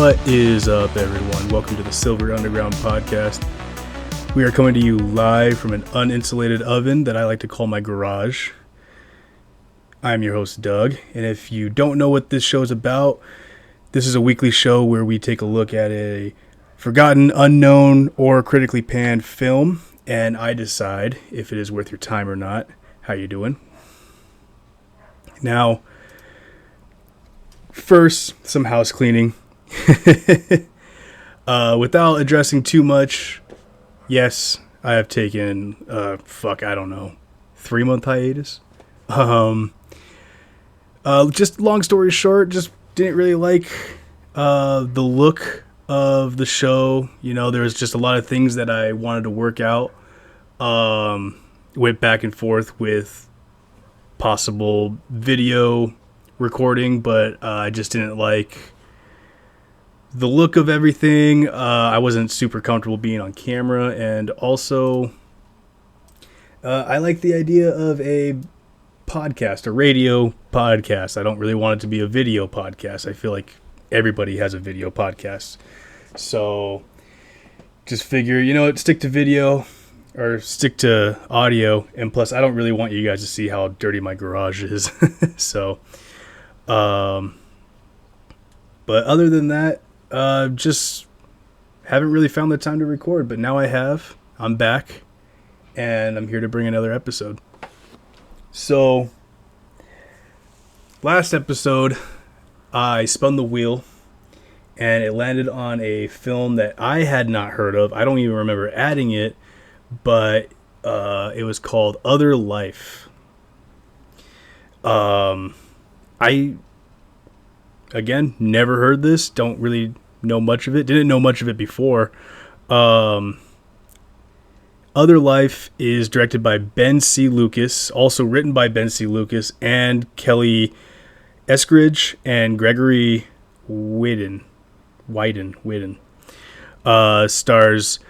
What is up, everyone? Welcome to the Silver Underground podcast. We are coming to you live from an uninsulated oven that I like to call my garage. I'm your host, Doug, and if you don't know what this show is about, this is a weekly show where we take a look at a forgotten, unknown, or critically panned film, and I decide if it is worth your time or not. How you doing? Now, first, some house cleaning. Without addressing too much, yes, I have taken, 3-month hiatus. Just long story short, just didn't really like the look of the show. You know, there was just a lot of things that I wanted to work out. Went back and forth with possible video recording, but I just didn't like the look of everything. I wasn't super comfortable being on camera, and also I like the idea of a podcast, a radio podcast. I don't really want it to be a video podcast. I feel like everybody has a video podcast. So just figure, stick to video or stick to audio. And plus, I don't really want you guys to see how dirty my garage is. So, but other than that, just haven't really found the time to record, but now I have. I'm back, and I'm here to bring another episode. So, last episode, I spun the wheel, and it landed on a film that I had not heard of. I don't even remember adding it, but it was called Other Life. Again, never heard this. Don't really know much of it. Didn't know much of it before. Other Life is directed by Ben C. Lucas, also written by Ben C. Lucas and Kelly Eskridge and Gregory Whitten. Stars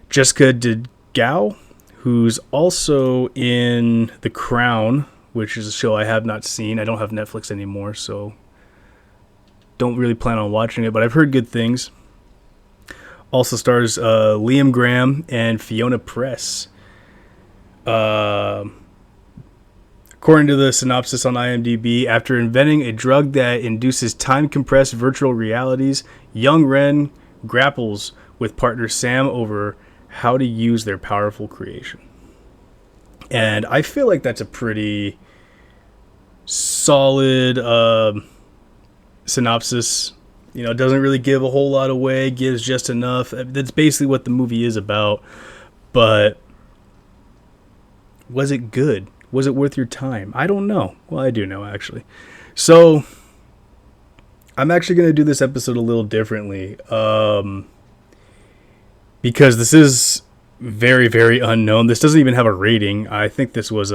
Jessica DeGao, who's also in The Crown, which is a show I have not seen. I don't have Netflix anymore, so don't really plan on watching it, but I've heard good things. Also stars Liam Graham and Fiona Press. According to the synopsis on IMDb, after inventing a drug that induces time-compressed virtual realities, young Ren grapples with partner Sam over how to use their powerful creation. And I feel like that's a pretty solid synopsis. It doesn't really give a whole lot away, gives just enough. That's basically what the movie is about. But was it good? Was it worth your time? I don't know. Well, I do know, actually. So, I'm actually going to do this episode a little differently. Because this is very, very unknown. This doesn't even have a rating. I think this was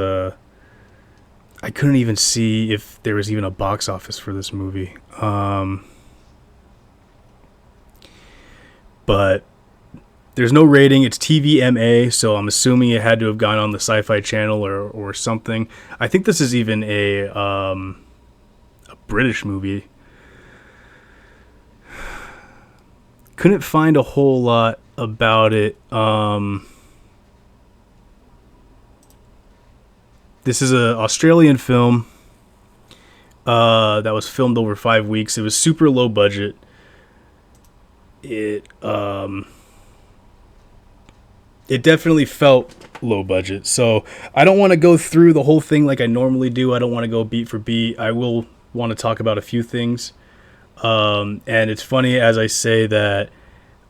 I couldn't even see if there was even a box office for this movie. But there's no rating. It's TVMA, so I'm assuming it had to have gone on the Sci-Fi Channel or something. I think this is even a British movie. Couldn't find a whole lot about it. This is an Australian film that was filmed over 5 weeks. It was super low budget. It definitely felt low budget. So I don't want to go through the whole thing like I normally do. I don't want to go beat for beat. I will want to talk about a few things. And it's funny as I say that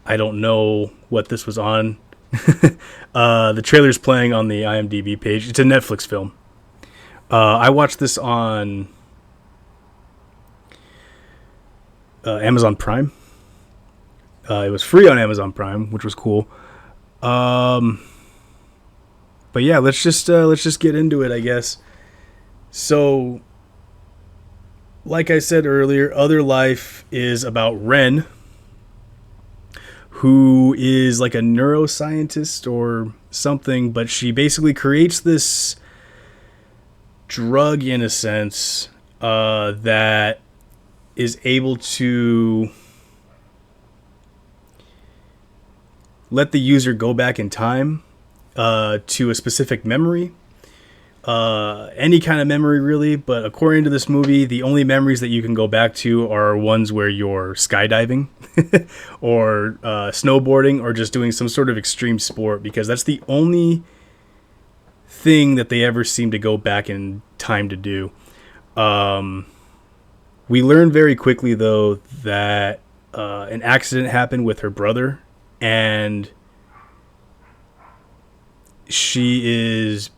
I don't know what this was on. The trailer's playing on the IMDb page. It's a Netflix film. I watched this on Amazon Prime. It was free on Amazon Prime, which was cool. But yeah, let's just get into it, I guess. So, like I said earlier, Other Life is about Ren, who is like a neuroscientist or something, but she basically creates this drug, in a sense, that is able to let the user go back in time to a specific memory, any kind of memory really. But according to this movie, the only memories that you can go back to are ones where you're skydiving or snowboarding or just doing some sort of extreme sport, because that's the only thing that they ever seem to go back in time to do. We learn very quickly though that an accident happened with her brother, and she is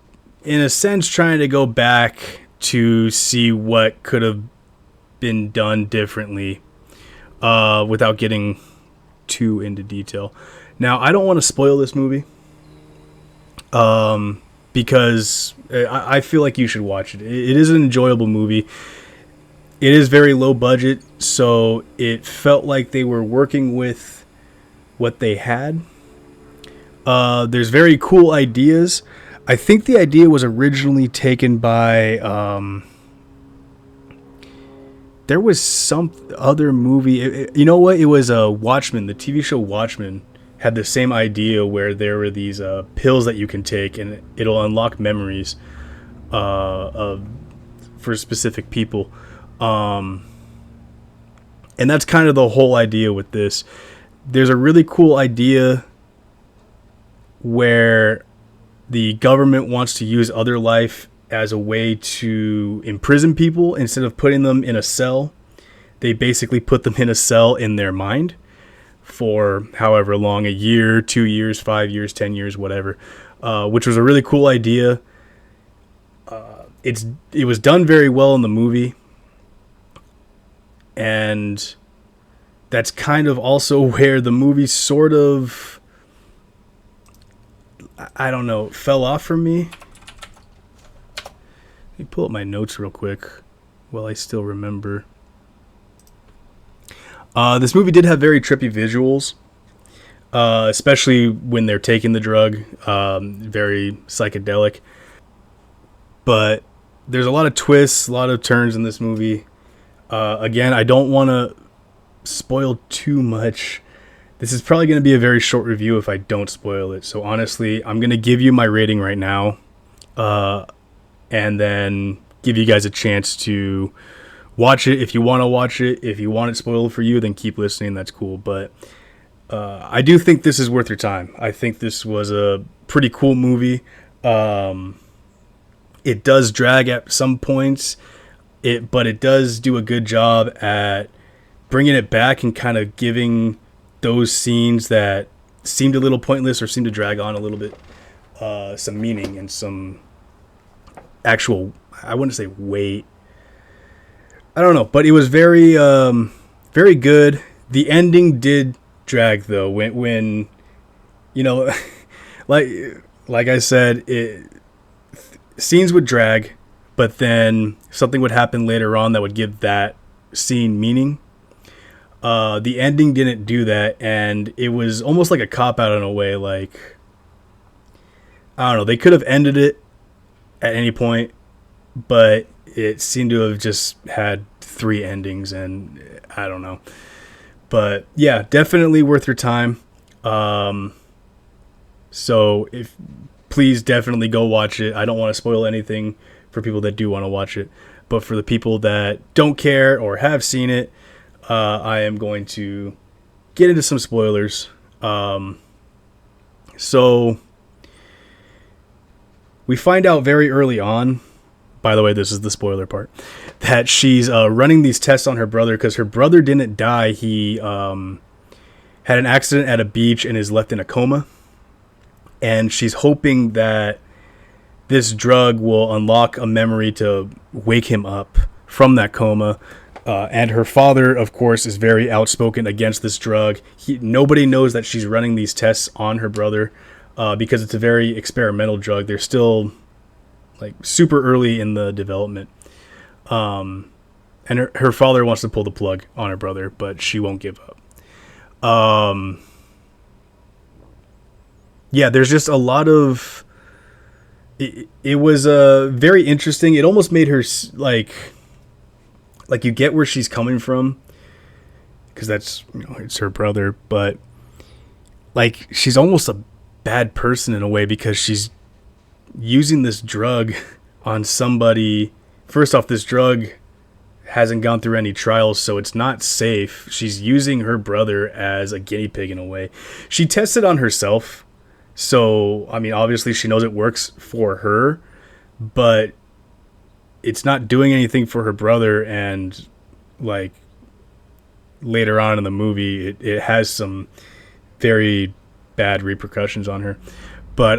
in a sense trying to go back to see what could have been done differently, without getting too into detail. Now, I don't want to spoil this movie, because I feel like you should watch it. It is an enjoyable movie. It is very low budget, so it felt like they were working with what they had. There's very cool ideas. I think the idea was originally taken by... there was some other movie. You know what? It was Watchmen. The TV show Watchmen had the same idea where there were these pills that you can take, and it'll unlock memories for specific people. And that's kind of the whole idea with this. There's a really cool idea where the government wants to use other life as a way to imprison people. Instead of putting them in a cell, they basically put them in a cell in their mind for however long, a year, 2 years, 5 years, 10 years, whatever, which was a really cool idea. It was done very well in the movie. And that's kind of also where the movie sort of, I don't know, fell off for me. Let me pull up my notes real quick while I still remember. This movie did have very trippy visuals, especially when they're taking the drug, very psychedelic. But there's a lot of twists, a lot of turns in this movie. Again, I don't want to spoil too much. This is probably going to be a very short review if I don't spoil it. So honestly, I'm going to give you my rating right now, and then give you guys a chance to watch it if you want to watch it. If you want it spoiled for you, then keep listening. That's cool. But I do think this is worth your time. I think this was a pretty cool movie. It does drag at some points. But it does do a good job at bringing it back and kind of giving those scenes that seemed a little pointless or seemed to drag on a little bit some meaning and some actual, I wouldn't say weight. I don't know, but it was very, very good. The ending did drag though. When you know, like I said, scenes would drag. But then something would happen later on that would give that scene meaning. The ending didn't do that, and it was almost like a cop-out in a way. Like, I don't know, they could have ended it at any point, but it seemed to have just had 3 endings, and I don't know. But yeah, definitely worth your time. So please definitely go watch it. I don't want to spoil anything for people that do want to watch it, but for the people that don't care or have seen it, I am going to get into some spoilers. So we find out very early on, by the way, this is the spoiler part, that she's running these tests on her brother because her brother didn't die. He had an accident at a beach and is left in a coma, and she's hoping that this drug will unlock a memory to wake him up from that coma. And her father, of course, is very outspoken against this drug. Nobody knows that she's running these tests on her brother because it's a very experimental drug. They're still like super early in the development. And her father wants to pull the plug on her brother, but she won't give up. Yeah, there's just a lot of... It was very interesting. It almost made her like you get where she's coming from, because that's, it's her brother. But like she's almost a bad person in a way because she's using this drug on somebody. First off, this drug hasn't gone through any trials, so it's not safe. She's using her brother as a guinea pig in a way. She tested on herself, so I mean, obviously she knows it works for her, but it's not doing anything for her brother. And like later on in the movie, it has some very bad repercussions on her. But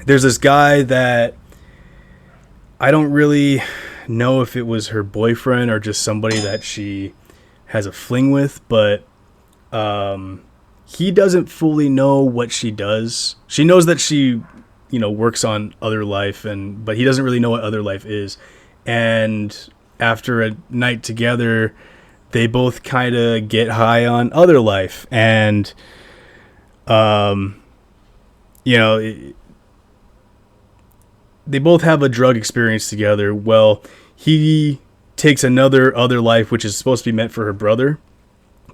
there's this guy that I don't really know if it was her boyfriend or just somebody that she has a fling with, but he doesn't fully know what she does. She knows that she, works on Other Life, but he doesn't really know what Other Life is. And after a night together, they both kind of get high on Other Life, and they both have a drug experience together. Well, he takes another Other Life, which is supposed to be meant for her brother,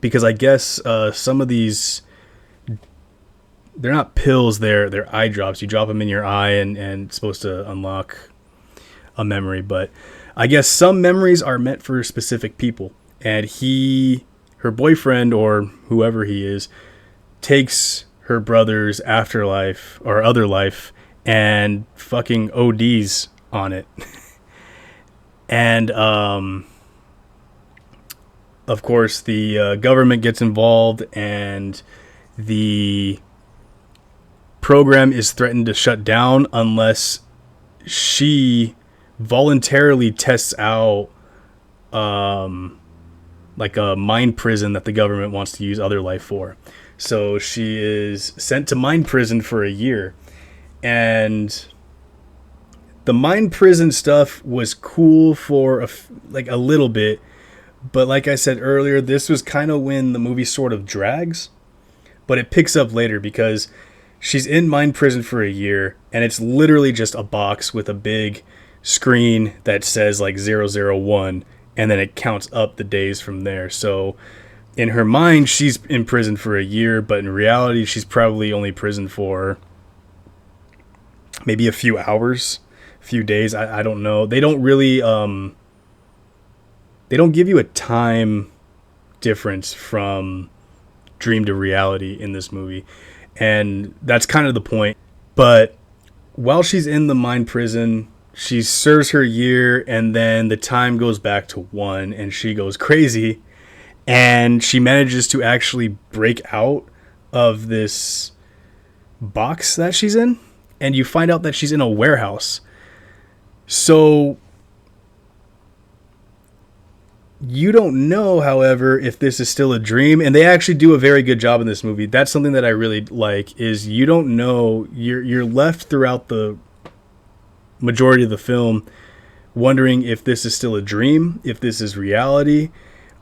because I guess some of these, they're not pills, they're eye drops. You drop them in your eye, and it's supposed to unlock a memory. But I guess some memories are meant for specific people, and her boyfriend, or whoever he is, takes her brother's afterlife or Other Life and fucking ODs on it. And of course the government gets involved, and the program is threatened to shut down unless she voluntarily tests out like a mind prison that the government wants to use Other Life for. So she is sent to mind prison for a year. And the mind prison stuff was cool for a little bit, but like I said earlier, this was kind of when the movie sort of drags, but it picks up later because she's in mind prison for a year, and it's literally just a box with a big screen that says like 001, and then it counts up the days from there. So in her mind, she's in prison for a year, but in reality, she's probably only prison for maybe a few hours, a few days. I don't know. They don't really they don't give you a time difference from dream to reality in this movie, and that's kind of the point. But while she's in the mind prison, she serves her year, and then the time goes back to 1, and she goes crazy, and she manages to actually break out of this box that she's in. And you find out that she's in a warehouse. So you don't know, however, if this is still a dream. And they actually do a very good job in this movie. That's something that I really like, is you don't know. You're left throughout the majority of the film wondering if this is still a dream, if this is reality.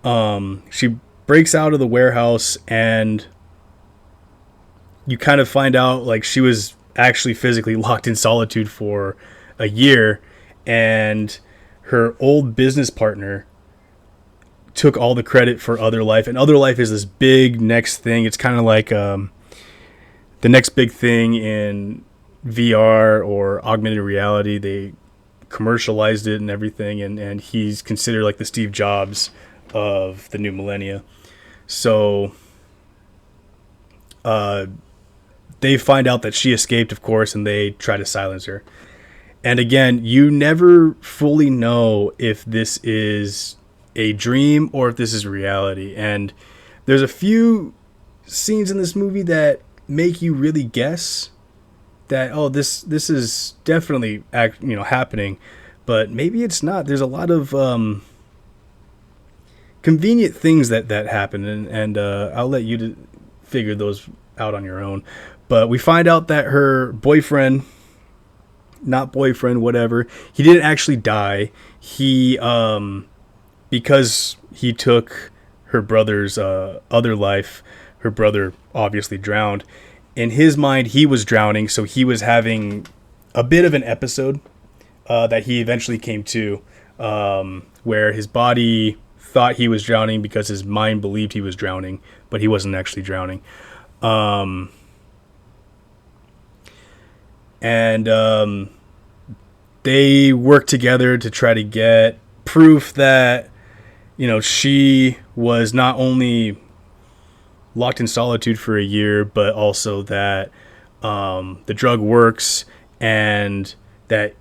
She breaks out of the warehouse, and you kind of find out like she was actually physically locked in solitude for a year, and her old business partner took all the credit for Other Life. And Other Life is this big next thing. It's kind of like the next big thing in VR or augmented reality. They commercialized it and everything, and he's considered like the Steve Jobs of the new millennia. So they find out that she escaped, of course, and they try to silence her. And again, you never fully know if this is a dream or if this is reality. And there's a few scenes in this movie that make you really guess that, oh, this is definitely happening, but maybe it's not. There's a lot of convenient things that happen, and I'll let you figure those out on your own. But we find out that her boyfriend, whatever, he didn't actually die. He, because he took her brother's Other Life, her brother obviously drowned. In his mind, he was drowning, so he was having a bit of an episode that he eventually came to, where his body thought he was drowning because his mind believed he was drowning, but he wasn't actually drowning. And they work together to try to get proof that, she was not only locked in solitude for a year, but also that the drug works and that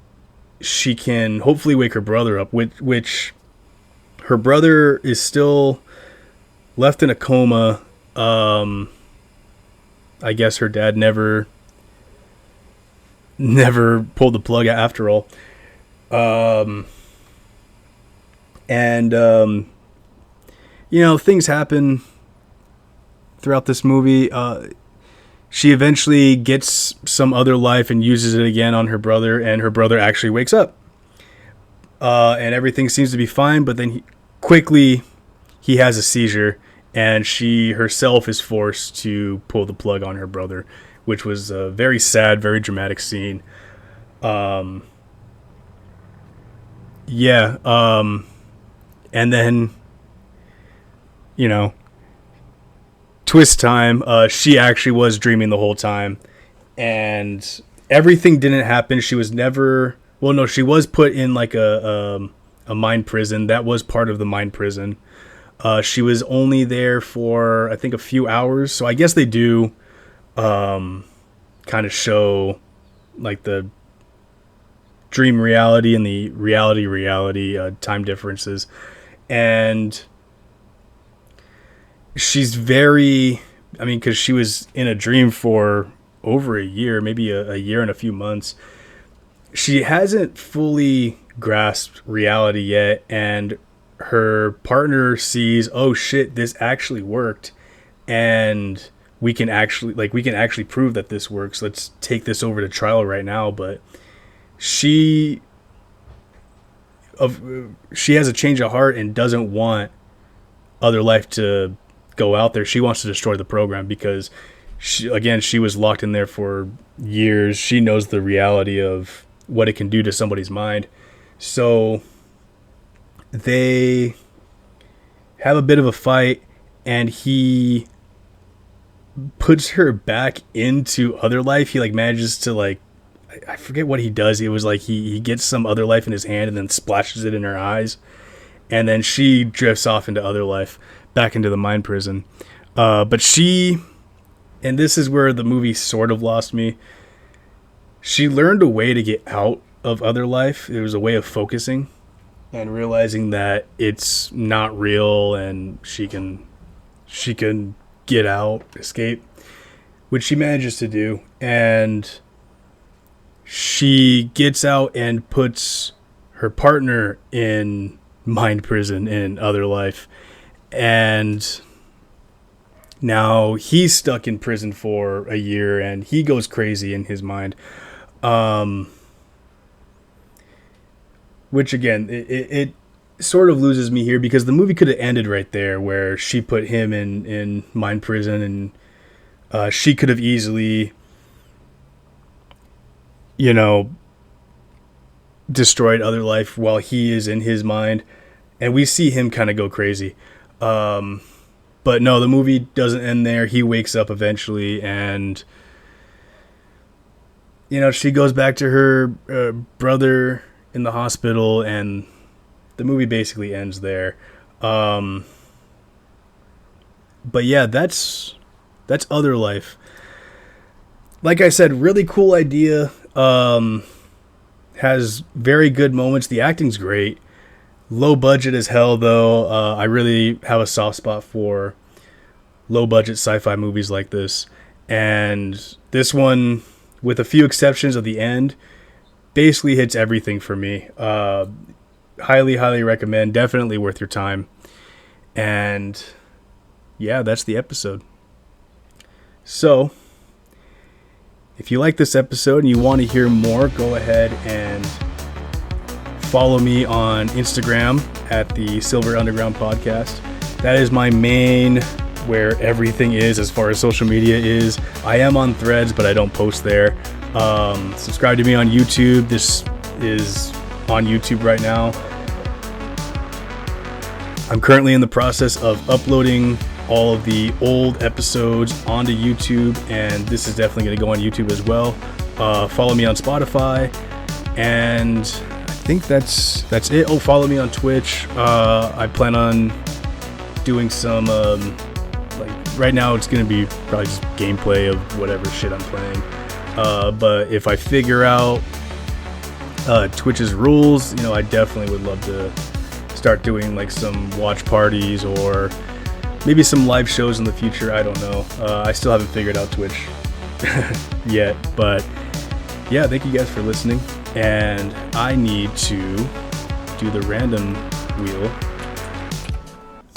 she can hopefully wake her brother up, which her brother is still left in a coma. I guess her dad never pulled the plug after all. And things happen throughout this movie. She eventually gets some other life and uses it again on her brother, and her brother actually wakes up. And everything seems to be fine, but then quickly he has a seizure, and she herself is forced to pull the plug on her brother, which was a very sad, very dramatic scene. And then, twist time, she actually was dreaming the whole time, and everything didn't happen. She was never, she was put in like a mind prison. That was part of the mind prison. She was only there for, I think, a few hours. So I guess they do kind of show like the dream reality and the reality time differences. And she's very, because she was in a dream for over a year, maybe a year and a few months. She hasn't fully grasped reality yet, and her partner sees, oh shit, this actually worked, and we can actually prove that this works. Let's take this over to trial right now. But she has a change of heart and doesn't want other life to go out there. She wants to destroy the program because she was locked in there for years. She knows the reality of what it can do to somebody's mind. So they have a bit of a fight, and he puts her back into other life. He manages to I forget what he does. It was he gets some other life in his hand and then splashes it in her eyes, and then she drifts off into other life, back into the mind prison. But she, and this is where the movie sort of lost me, she learned a way to get out of other life. It was a way of focusing and realizing that it's not real, and she can get out, escape, which she manages to do. And she gets out and puts her partner in mind prison in other life, and now he's stuck in prison for a year, and he goes crazy in his mind. Which again, it sort of loses me here, because the movie could have ended right there where she put him in mind prison, and she could have easily, destroyed other life while he is in his mind, and we see him kind of go crazy. But no, the movie doesn't end there. He wakes up eventually, and she goes back to her brother in the hospital, and the movie basically ends there. But yeah, that's Other Life. Like I said, really cool idea. Has very good moments. The acting's great. Low budget as hell, though. I really have a soft spot for low budget sci-fi movies like this. And this one, with a few exceptions of the end, basically hits everything for me. Highly, highly recommend. Definitely worth your time. And yeah, that's the episode. So, if you like this episode and you want to hear more, go ahead and follow me on Instagram at the Silver Underground Podcast. That is my main, where everything is as far as social media is. I am on Threads, but I don't post there. Subscribe to me on YouTube. This is on YouTube right now. I'm currently in the process of uploading all of the old episodes onto YouTube, and this is definitely going to go on YouTube as well. Follow me on Spotify, and I think that's it. Oh, follow me on Twitch. I plan on doing some like right now it's going to be probably just gameplay of whatever shit I'm playing. But if I figure out Twitch's rules, I definitely would love to start doing like some watch parties or maybe some live shows in the future. I don't know. I still haven't figured out Twitch yet, but yeah, thank you guys for listening. And I need to do the random wheel.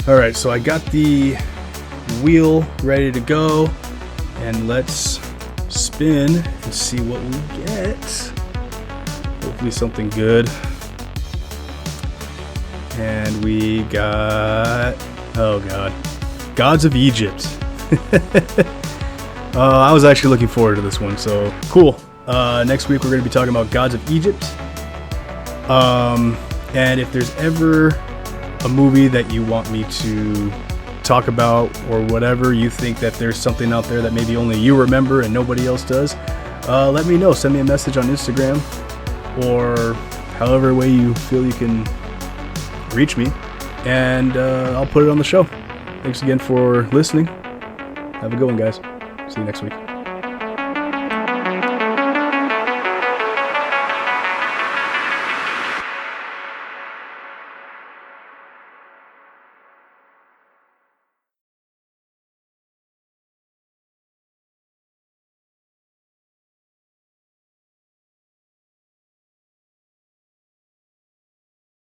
All right, so I got the wheel ready to go, and let's spin and see what we get. Hopefully something good. And we got, oh god, Gods of Egypt. I was actually looking forward to this one, so cool. Next week we're going to be talking about Gods of Egypt. And if there's ever a movie that you want me to talk about, or whatever, you think that there's something out there that maybe only you remember and nobody else does, let me know. Send me a message on Instagram, or however way you feel you can reach me, and I'll put it on the show. Thanks again for listening. Have a good one, guys. See you next week.